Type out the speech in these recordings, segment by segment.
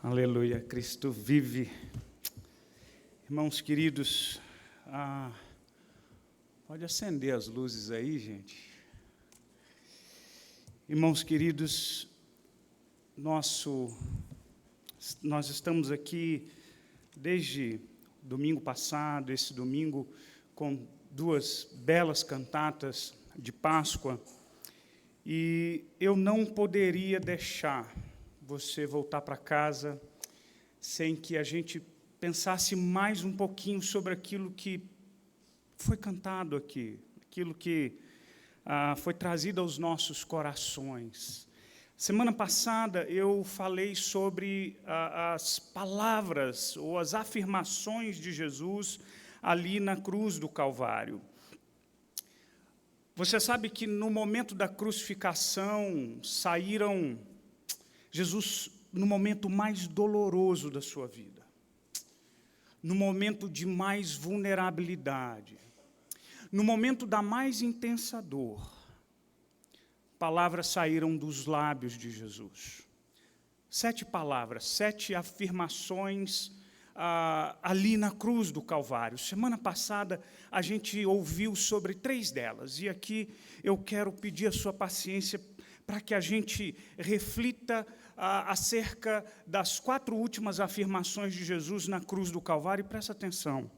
Aleluia, Cristo vive. Irmãos queridos, pode acender as luzes aí, gente. Irmãos queridos, nós estamos aqui desde domingo passado, esse domingo, com duas belas cantatas de Páscoa, e eu não poderia deixar você voltar para casa sem que a gente pensasse mais um pouquinho sobre aquilo que foi cantado aqui, aquilo que foi trazido aos nossos corações. Semana passada eu falei sobre as palavras ou as afirmações de Jesus ali na cruz do Calvário. Você sabe que no momento da crucificação Jesus, no momento mais doloroso da sua vida, no momento de mais vulnerabilidade, no momento da mais intensa dor, palavras saíram dos lábios de Jesus. 7 palavras, 7 afirmações ali na cruz do Calvário. Semana passada a gente ouviu sobre 3 delas, e aqui eu quero pedir a sua paciência para que a gente reflita acerca das 4 últimas afirmações de Jesus na cruz do Calvário, e presta atenção.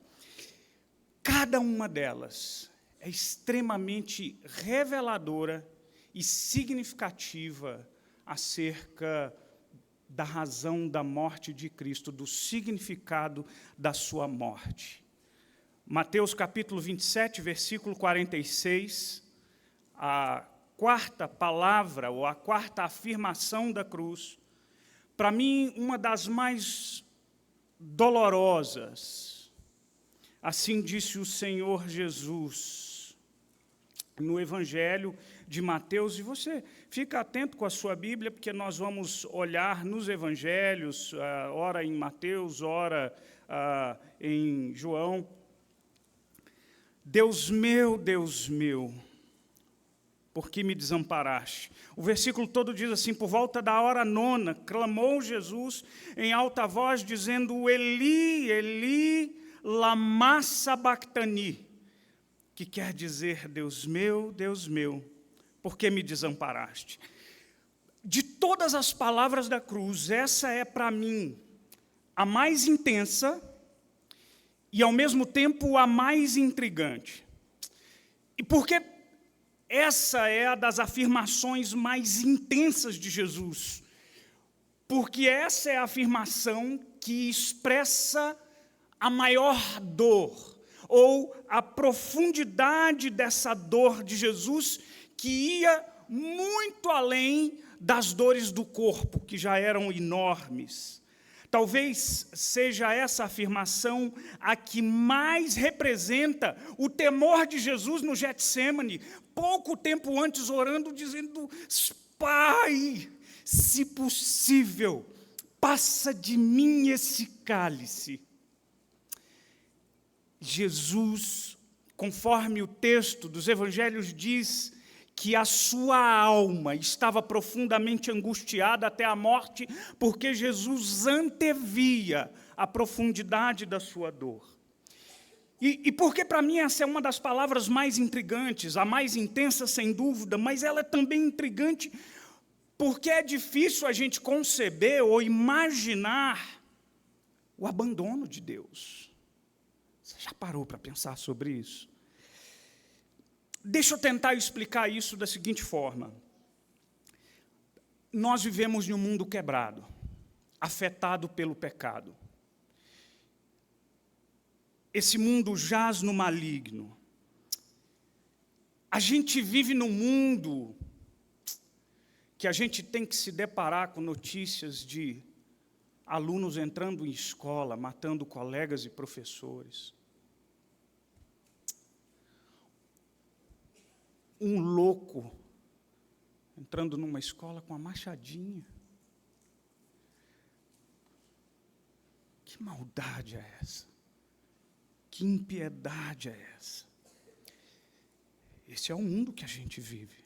Cada uma delas é extremamente reveladora e significativa acerca da razão da morte de Cristo, do significado da sua morte. Mateus capítulo 27, versículo 46, a 4ª palavra, ou a 4ª afirmação da cruz, para mim, uma das mais dolorosas. Assim disse o Senhor Jesus no Evangelho de Mateus, e você fica atento com a sua Bíblia, porque nós vamos olhar nos Evangelhos, ora em Mateus, ora em João. Deus meu, por que me desamparaste? O versículo todo diz assim: por volta da hora 9, clamou Jesus em alta voz, dizendo, Eli, Eli, lama sabactani, que quer dizer, Deus meu, por que me desamparaste? De todas as palavras da cruz, essa é para mim a mais intensa e, ao mesmo tempo, a mais intrigante. E por que essa é a das afirmações mais intensas de Jesus? Porque essa é a afirmação que expressa a maior dor, ou a profundidade dessa dor de Jesus, que ia muito além das dores do corpo, que já eram enormes. Talvez seja essa afirmação a que mais representa o temor de Jesus no Getsêmani, pouco tempo antes orando, dizendo, Pai, se possível, passa de mim esse cálice. Jesus, conforme o texto dos Evangelhos diz, que a sua alma estava profundamente angustiada até a morte, porque Jesus antevia a profundidade da sua dor. E porque para mim essa é uma das palavras mais intrigantes, a mais intensa sem dúvida, mas ela é também intrigante porque é difícil a gente conceber ou imaginar o abandono de Deus. Você já parou para pensar sobre isso? Deixa eu tentar explicar isso da seguinte forma. Nós vivemos em um mundo quebrado, afetado pelo pecado. Esse mundo jaz no maligno. A gente vive num mundo que a gente tem que se deparar com notícias de alunos entrando em escola, matando colegas e professores. Um louco entrando numa escola com a machadinha. Que maldade é essa? Que impiedade é essa? Esse é o mundo que a gente vive.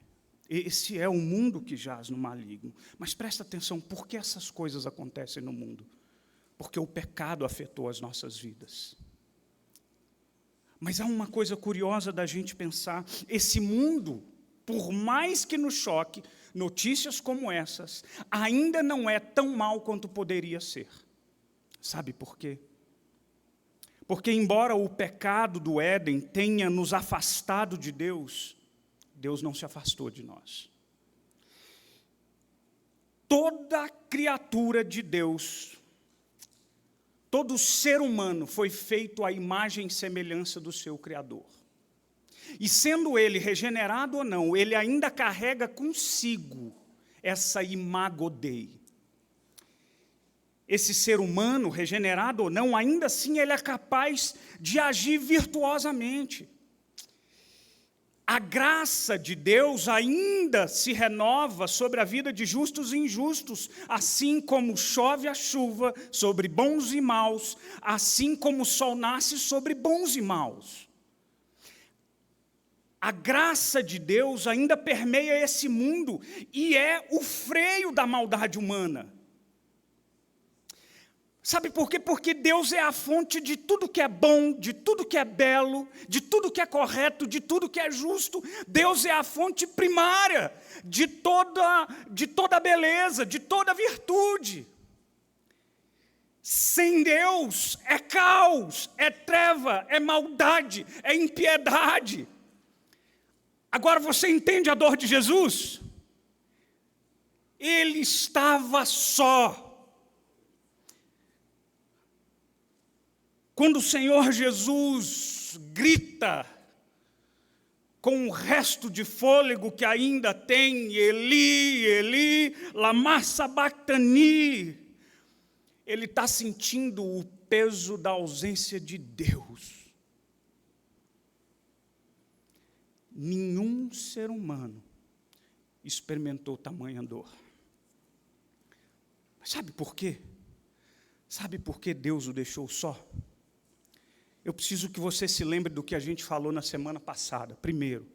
Esse é o mundo que jaz no maligno. Mas presta atenção, por que essas coisas acontecem no mundo? Porque o pecado afetou as nossas vidas. Mas há uma coisa curiosa da gente pensar, esse mundo, por mais que nos choque, notícias como essas, ainda não é tão mal quanto poderia ser. Sabe por quê? Porque embora o pecado do Éden tenha nos afastado de Deus, Deus não se afastou de nós. Toda criatura de Deus, todo ser humano foi feito à imagem e semelhança do seu Criador. E sendo ele regenerado ou não, ele ainda carrega consigo essa imago Dei. Esse ser humano, regenerado ou não, ainda assim ele é capaz de agir virtuosamente. A graça de Deus ainda se renova sobre a vida de justos e injustos, assim como chove a chuva sobre bons e maus, assim como o sol nasce sobre bons e maus. A graça de Deus ainda permeia esse mundo e é o freio da maldade humana. Sabe por quê? Porque Deus é a fonte de tudo que é bom, de tudo que é belo, de tudo que é correto, de tudo que é justo. Deus é a fonte primária de toda beleza, de toda virtude. Sem Deus é caos, é treva, é maldade, é impiedade. Agora você entende a dor de Jesus? Ele estava só. Quando o Senhor Jesus grita com o resto de fôlego que ainda tem, Eli, Eli, lama sabachthani, ele está sentindo o peso da ausência de Deus. Nenhum ser humano experimentou tamanha dor. Mas sabe por quê? Sabe por que Deus o deixou só? Eu preciso que você se lembre do que a gente falou na semana passada. Primeiro,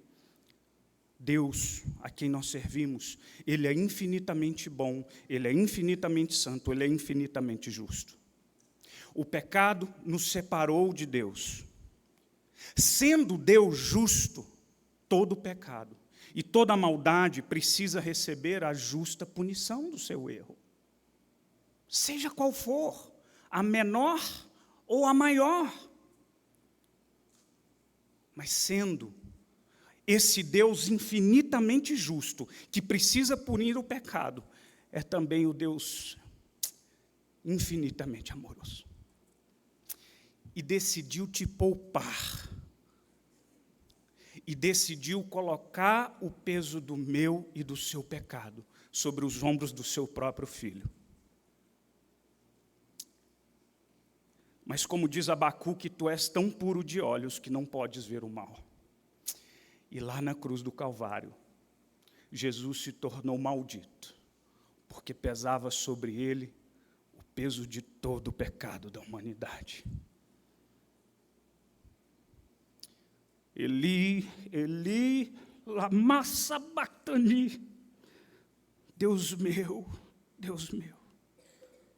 Deus, a quem nós servimos, Ele é infinitamente bom, Ele é infinitamente santo, Ele é infinitamente justo. O pecado nos separou de Deus. Sendo Deus justo, todo pecado e toda maldade precisa receber a justa punição do seu erro. Seja qual for, a menor ou a maior. Mas sendo esse Deus infinitamente justo, que precisa punir o pecado, é também o Deus infinitamente amoroso. E decidiu te poupar. E decidiu colocar o peso do meu e do seu pecado sobre os ombros do seu próprio filho. Mas como diz Abacuque, tu és tão puro de olhos que não podes ver o mal. E lá na cruz do Calvário, Jesus se tornou maldito, porque pesava sobre ele o peso de todo o pecado da humanidade. Eli, Eli, lama sabachthani. Deus meu,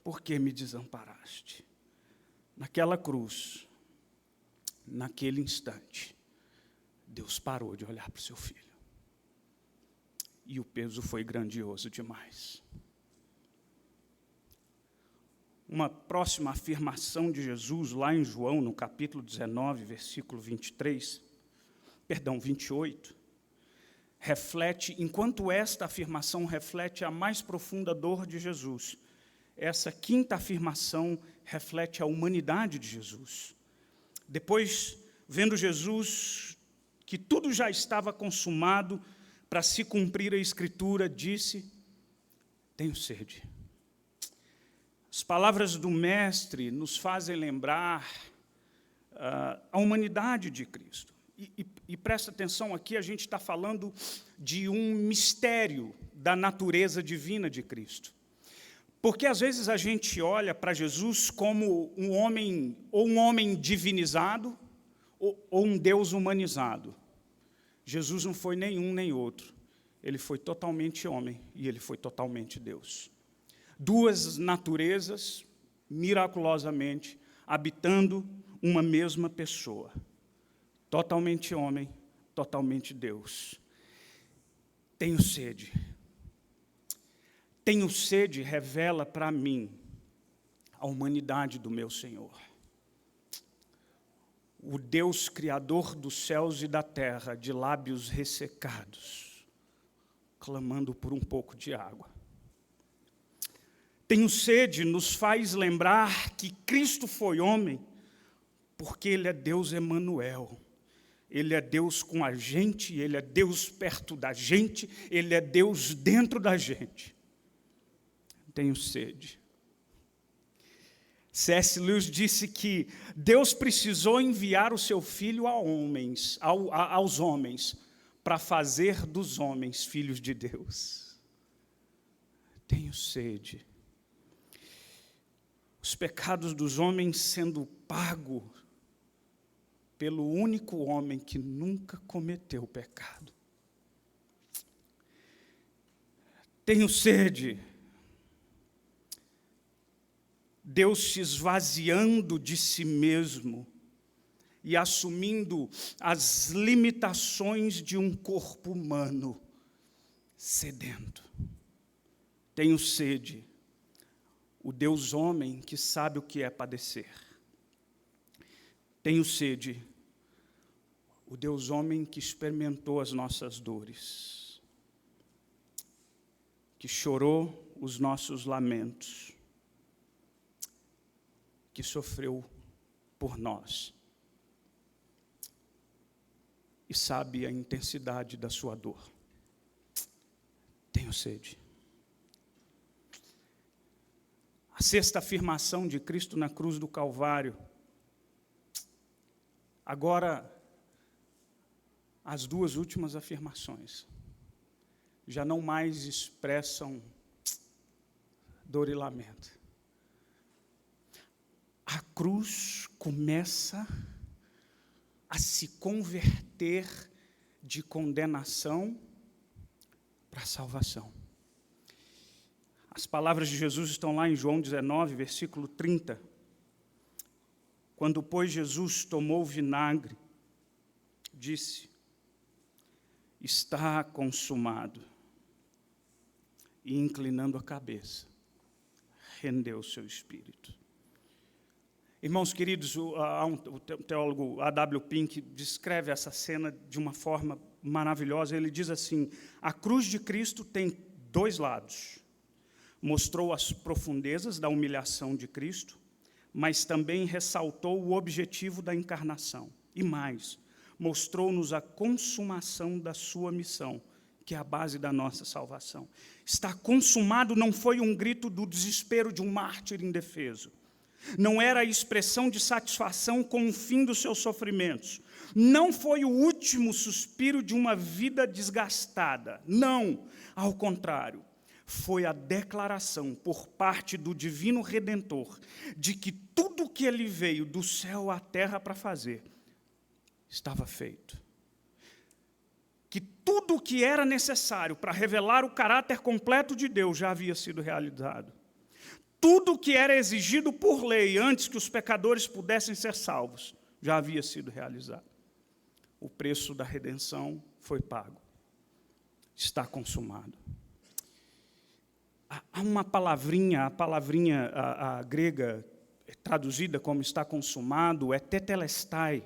por que me desamparaste? Naquela cruz, naquele instante, Deus parou de olhar para o seu filho. E o peso foi grandioso demais. Uma próxima afirmação de Jesus, lá em João, no capítulo 19, versículo 28, reflete, enquanto esta afirmação reflete a mais profunda dor de Jesus, essa quinta afirmação reflete a humanidade de Jesus. Depois, vendo Jesus que tudo já estava consumado para se cumprir a Escritura, disse: tenho sede. As palavras do Mestre nos fazem lembrar a humanidade de Cristo. E presta atenção aqui, a gente está falando de um mistério da natureza divina de Cristo. Porque às vezes a gente olha para Jesus como um homem divinizado, ou um Deus humanizado. Jesus não foi nenhum nem outro. ele foi totalmente homem e ele foi totalmente Deus. Duas naturezas, miraculosamente, habitando uma mesma pessoa. Totalmente homem, totalmente Deus. Tenho sede. Tenho sede revela para mim a humanidade do meu Senhor. O Deus criador dos céus e da terra, de lábios ressecados, clamando por um pouco de água. Tenho sede nos faz lembrar que Cristo foi homem, porque Ele é Deus Emanuel. Ele é Deus com a gente, Ele é Deus perto da gente, Ele é Deus dentro da gente. Tenho sede. C.S. Lewis disse que Deus precisou enviar o seu Filho aos homens, para fazer dos homens filhos de Deus. Tenho sede. Os pecados dos homens sendo pagos pelo único homem que nunca cometeu pecado. Tenho sede. Deus se esvaziando de si mesmo e assumindo as limitações de um corpo humano sedento. Tenho sede. O Deus homem que sabe o que é padecer. Tenho sede. O Deus homem que experimentou as nossas dores, que chorou os nossos lamentos, que sofreu por nós e sabe a intensidade da sua dor. Tenho sede. A sexta afirmação de Cristo na cruz do Calvário. Agora, as duas últimas afirmações já não mais expressam dor e lamento. A cruz começa a se converter de condenação para salvação. As palavras de Jesus estão lá em João 19, versículo 30. Quando, pois, Jesus tomou o vinagre, disse: está consumado. E, inclinando a cabeça, rendeu o seu espírito. Irmãos queridos, o teólogo A.W. Pink descreve essa cena de uma forma maravilhosa. Ele diz assim: a cruz de Cristo tem dois lados. Mostrou as profundezas da humilhação de Cristo, mas também ressaltou o objetivo da encarnação. E mais, mostrou-nos a consumação da sua missão, que é a base da nossa salvação. Está consumado não foi um grito do desespero de um mártir indefeso. Não era a expressão de satisfação com o fim dos seus sofrimentos. Não foi o último suspiro de uma vida desgastada. Não, ao contrário. Foi a declaração por parte do Divino Redentor de que tudo o que ele veio do céu à terra para fazer estava feito. Que tudo o que era necessário para revelar o caráter completo de Deus já havia sido realizado. Tudo o que era exigido por lei antes que os pecadores pudessem ser salvos já havia sido realizado. O preço da redenção foi pago. Está consumado. Há uma palavrinha, a grega traduzida como está consumado, é tetelestai.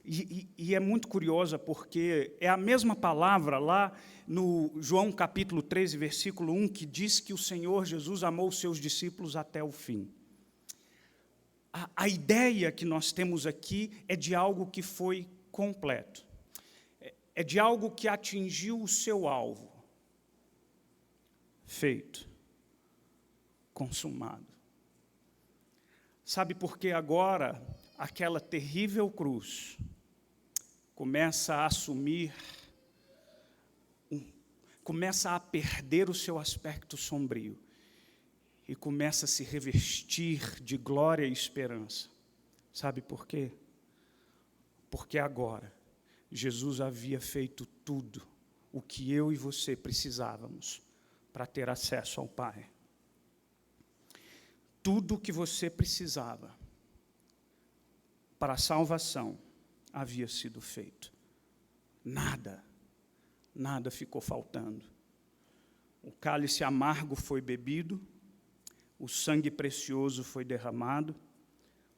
E é muito curiosa porque é a mesma palavra lá no João capítulo 13, versículo 1, que diz que o Senhor Jesus amou os seus discípulos até o fim. A ideia que nós temos aqui é de algo que foi completo. É de algo que atingiu o seu alvo. Feito. Consumado. Sabe por que agora aquela terrível cruz começa a assumir, começa a perder o seu aspecto sombrio e começa a se revestir de glória e esperança. Sabe por quê? Porque agora Jesus havia feito tudo o que eu e você precisávamos para ter acesso ao Pai. Tudo o que você precisava para a salvação havia sido feito. Nada ficou faltando. O cálice amargo foi bebido, o sangue precioso foi derramado,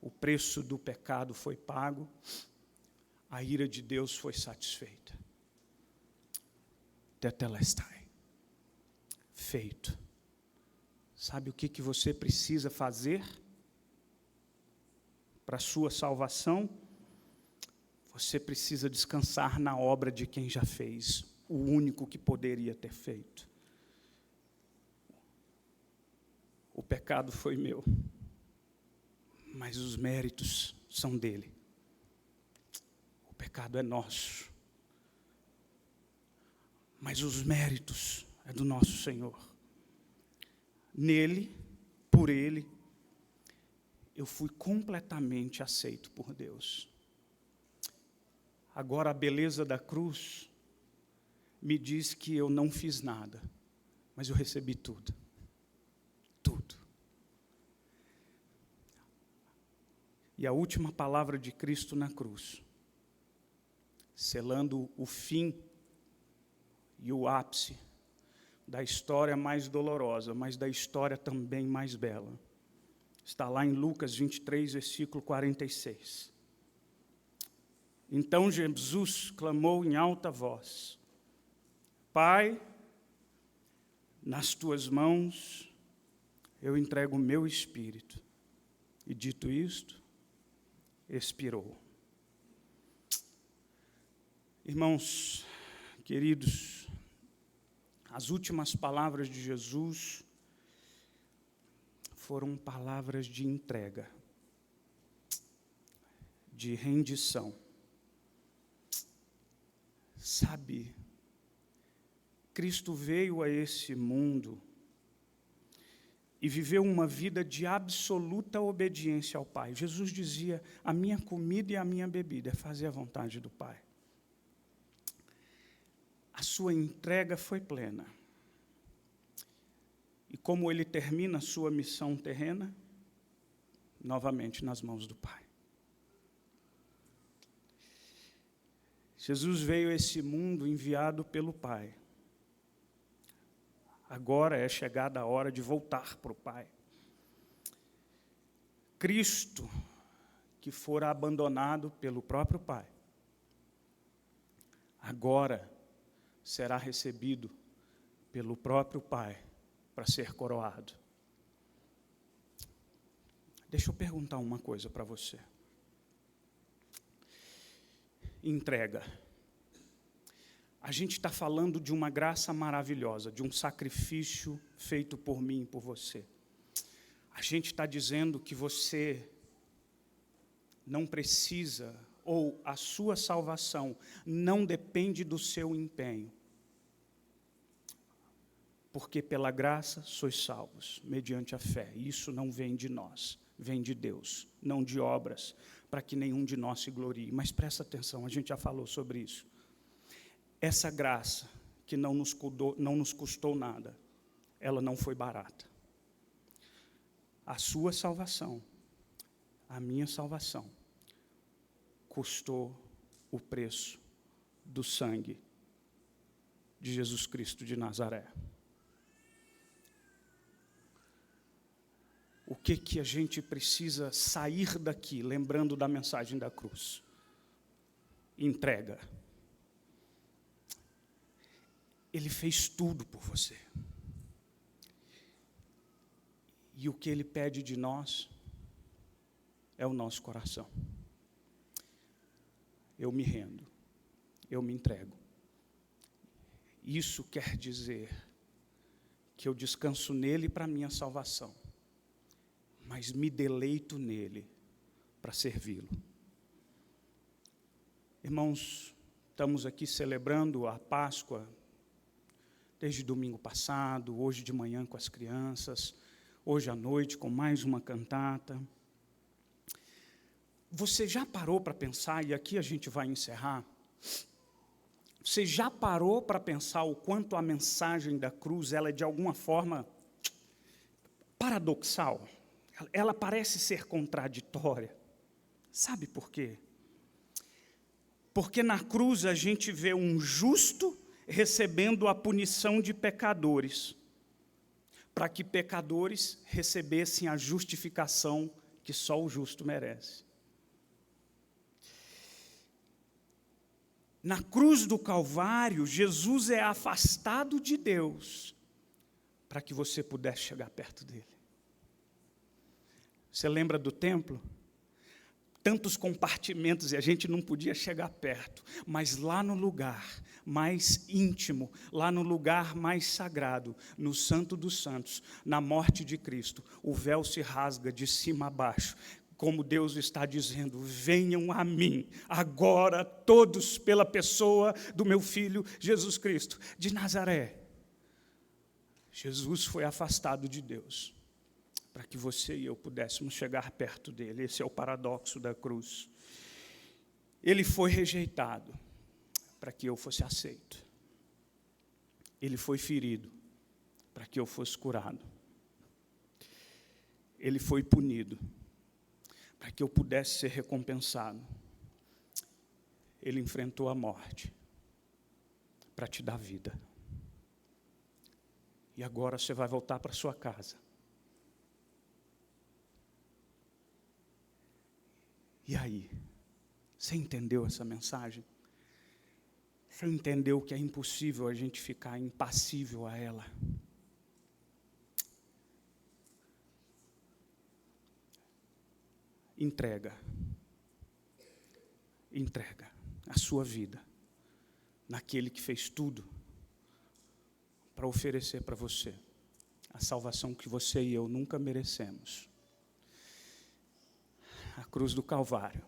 o preço do pecado foi pago, a ira de Deus foi satisfeita. Tetelestai. Feito. Sabe o que você precisa fazer para a sua salvação? Você precisa descansar na obra de quem já fez, o único que poderia ter feito. O pecado foi meu, mas os méritos são dele. O pecado é nosso, mas os méritos é do nosso Senhor. Nele, por ele, eu fui completamente aceito por Deus. Agora a beleza da cruz me diz que eu não fiz nada, mas eu recebi tudo. Tudo. E a última palavra de Cristo na cruz, selando o fim e o ápice da história mais dolorosa, mas da história também mais bela, está lá em Lucas 23, versículo 46. Então Jesus clamou em alta voz: Pai, nas tuas mãos eu entrego o meu espírito. E dito isto, expirou. Irmãos queridos, as últimas palavras de Jesus foram palavras de entrega, de rendição. Sabe, Cristo veio a esse mundo e viveu uma vida de absoluta obediência ao Pai. Jesus dizia: a minha comida e a minha bebida é fazer a vontade do Pai. A sua entrega foi plena. E como ele termina a sua missão terrena? Novamente nas mãos do Pai. Jesus veio a esse mundo enviado pelo Pai. Agora é chegada a hora de voltar para o Pai. Cristo, que fora abandonado pelo próprio Pai, agora será recebido pelo próprio Pai para ser coroado. Deixa eu perguntar uma coisa para você. Entrega. A gente está falando de uma graça maravilhosa, de um sacrifício feito por mim e por você. A gente está dizendo que você não precisa, ou a sua salvação não depende do seu empenho. Porque pela graça sois salvos, mediante a fé. E isso não vem de nós, vem de Deus, não de obras, para que nenhum de nós se glorie. Mas presta atenção, a gente já falou sobre isso. Essa graça, que não nos custou nada, ela não foi barata. A sua salvação, a minha salvação, custou o preço do sangue de Jesus Cristo de Nazaré. O que a gente precisa sair daqui, lembrando da mensagem da cruz? Entrega. Ele fez tudo por você. E o que Ele pede de nós é o nosso coração. Eu me rendo, eu me entrego. Isso quer dizer que eu descanso nele para a minha salvação, mas me deleito nele para servi-lo. Irmãos, estamos aqui celebrando a Páscoa desde domingo passado, hoje de manhã com as crianças, hoje à noite com mais uma cantata. Você já parou para pensar, e aqui a gente vai encerrar, Você já parou para pensar o quanto a mensagem da cruz, ela é de alguma forma paradoxal? Ela parece ser contraditória. Sabe por quê? Porque na cruz a gente vê um justo recebendo a punição de pecadores, para que pecadores recebessem a justificação que só o justo merece. Na cruz do Calvário, Jesus é afastado de Deus, para que você pudesse chegar perto dele. Você lembra do templo? Tantos compartimentos e a gente não podia chegar perto, mas lá no lugar mais íntimo, lá no lugar mais sagrado, no Santo dos Santos, na morte de Cristo, o véu se rasga de cima a baixo, como Deus está dizendo: venham a mim, agora todos, pela pessoa do meu Filho Jesus Cristo, de Nazaré. Jesus foi afastado de Deus, para que você e eu pudéssemos chegar perto dele. Esse é o paradoxo da cruz. Ele foi rejeitado, para que eu fosse aceito. Ele foi ferido, para que eu fosse curado. Ele foi punido, para que eu pudesse ser recompensado. Ele enfrentou a morte, para te dar vida. E agora você vai voltar para sua casa. E aí? Você entendeu essa mensagem? Você entendeu que é impossível a gente ficar impassível a ela? Entrega a sua vida naquele que fez tudo para oferecer para você a salvação que você e eu nunca merecemos. A cruz do Calvário,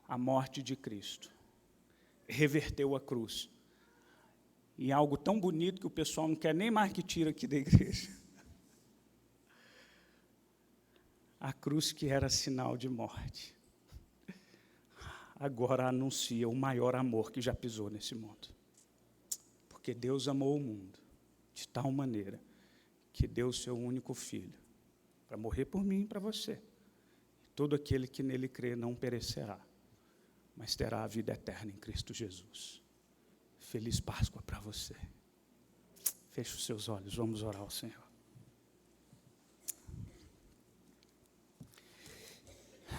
a morte de Cristo, reverteu a cruz em algo tão bonito que o pessoal não quer nem mais que tire aqui da igreja. A cruz que era sinal de morte, agora anuncia o maior amor que já pisou nesse mundo. Porque Deus amou o mundo de tal maneira que deu o seu único Filho para morrer por mim e para você. Todo aquele que nele crê não perecerá, mas terá a vida eterna em Cristo Jesus. Feliz Páscoa para você. Feche os seus olhos, vamos orar ao Senhor.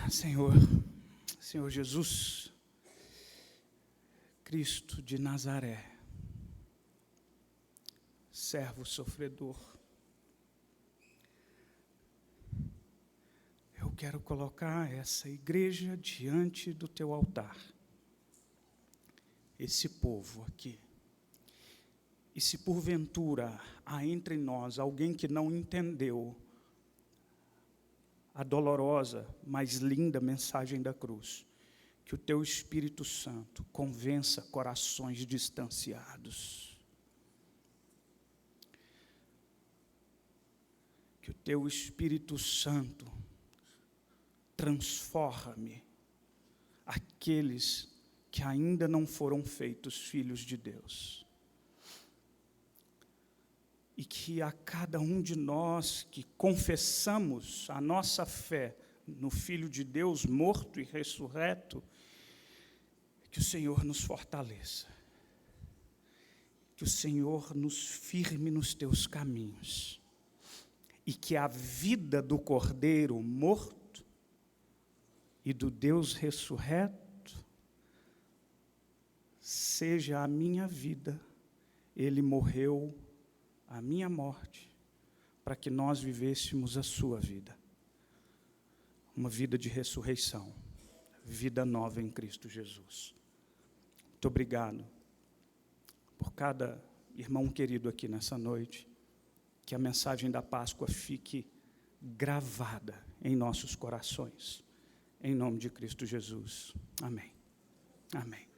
Senhor Jesus, Cristo de Nazaré, servo sofredor, eu quero colocar essa igreja diante do teu altar, esse povo aqui. E se porventura há entre nós alguém que não entendeu a dolorosa, mas linda mensagem da cruz, que o teu Espírito Santo convença corações distanciados. Que o teu Espírito Santo transforme aqueles que ainda não foram feitos filhos de Deus. E que a cada um de nós que confessamos a nossa fé no Filho de Deus morto e ressurreto, que o Senhor nos fortaleça, que o Senhor nos firme nos teus caminhos, e que a vida do Cordeiro morto e do Deus ressurreto seja a minha vida. Ele morreu a minha morte, para que nós vivêssemos a sua vida. Uma vida de ressurreição, vida nova em Cristo Jesus. Muito obrigado por cada irmão querido aqui nessa noite, que a mensagem da Páscoa fique gravada em nossos corações. Em nome de Cristo Jesus. Amém. Amém.